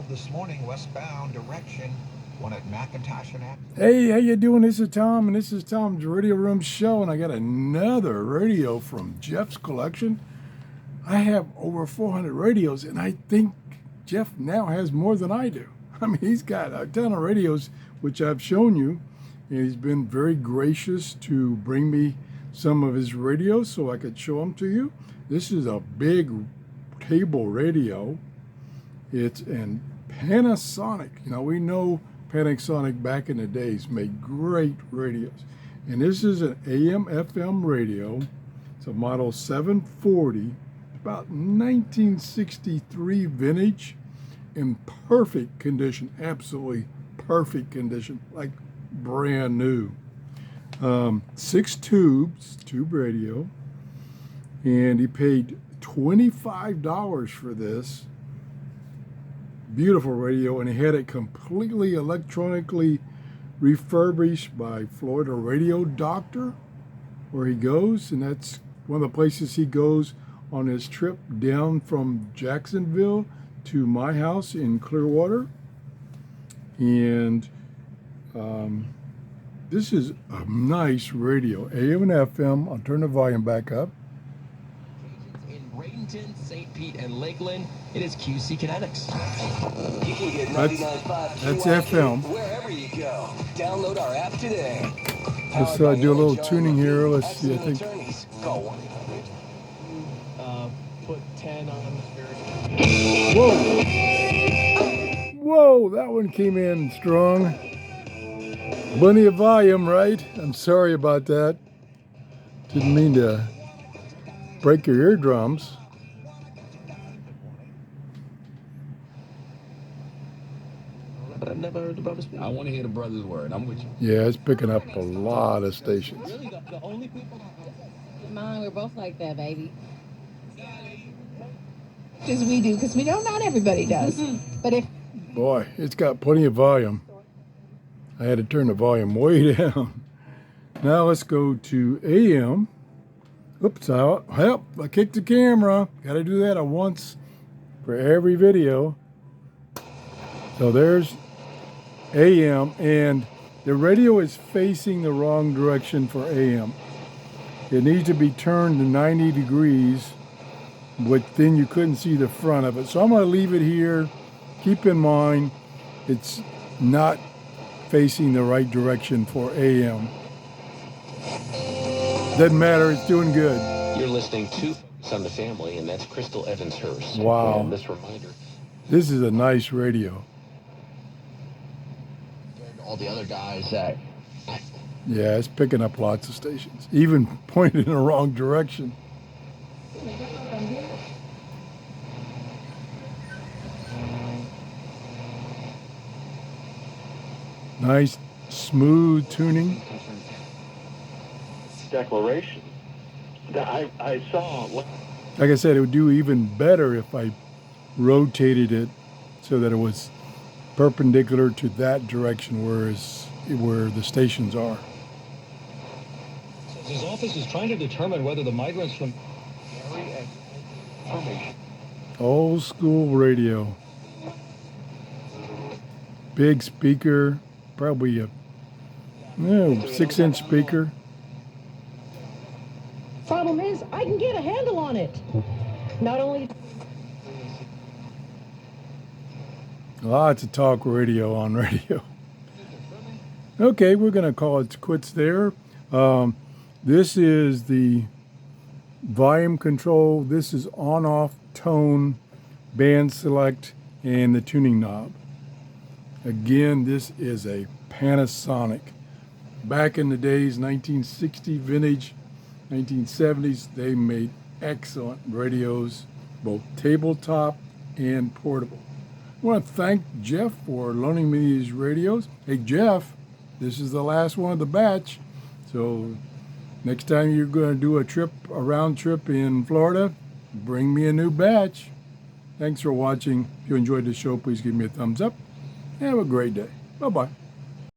12 this morning, westbound direction. One at McIntosh and App. Hey, how you doing? This is Tom, and this is Tom's Radio Room Show, and I got another radio from Jeff's collection. I have over 400 radios, and I think Jeff now has more than I do. I mean, he's got a ton of radios, which I've shown you, and he's been very gracious to bring me some of his radios so I could show them to you. This is a big cable radio. It's in Panasonic. You know, we know Panasonic back in the days made great radios. And this is an AM/FM radio. It's a model 740, about 1963 vintage, in perfect condition, absolutely perfect condition, like brand new. 6 tubes, tube radio, and he paid $25 for this. Beautiful radio, and he had it completely electronically refurbished by Florida Radio Doctor, where he goes, and that's one of the places he goes on his trip down from Jacksonville to my house in Clearwater. And this is a nice radio, AM and FM. I'll turn the volume back up. In Bradenton, St. Pete, and Lakeland, it is QC Kinetics. You can get That's FM. Wherever you go. Download our app today. Let's do a little tuning here. Let's see, I think. Call 1-800. Put 10 on Whoa! Whoa, that one came in strong. Plenty of volume, right? I'm sorry about that. Didn't mean to break your eardrums. But I've never heard the brothers speak. I want to hear the brothers' word. I'm with you. Yeah, it's picking up a lot of stations. Really, the only people. Mine, we're both like that, baby. Because we do, because we know not everybody does. But if Boy, it's got plenty of volume. I had to turn the volume way down. Now let's go to AM. Oops, I kicked the camera. Got to do that once for every video. So there's AM, and the radio is facing the wrong direction for AM. It needs to be turned to 90 degrees, but then you couldn't see the front of it. So I'm going to leave it here. Keep in mind, it's not facing the right direction for AM. Doesn't matter, it's doing good. You're listening to Focus on the Family, and that's Crystal Evans-Hurst. Wow. And this reminder. This is a nice radio. All the other guys that. Yeah, it's picking up lots of stations, even pointed in the wrong direction. Nice, smooth tuning. Declaration. I saw. Like I said, it would do even better if I rotated it so that it was perpendicular to that direction, where the stations are. His office is trying to determine whether the migrants from Old school radio. Big speaker, probably a 6-inch speaker. Problem is, I can get a handle on it. Not only... Lots of talk radio on radio. Okay, we're going to call it quits there. This is the volume control. This is on-off tone, band select, and the tuning knob. Again, this is a Panasonic. Back in the days, 1960 vintage, 1970s, they made excellent radios, both tabletop and portable. I want to thank Jeff for loaning me these radios. Hey, Jeff, this is the last one of the batch. So next time you're going to do a round trip in Florida, bring me a new batch. Thanks for watching. If you enjoyed the show, please give me a thumbs up. Have a great day. Bye-bye.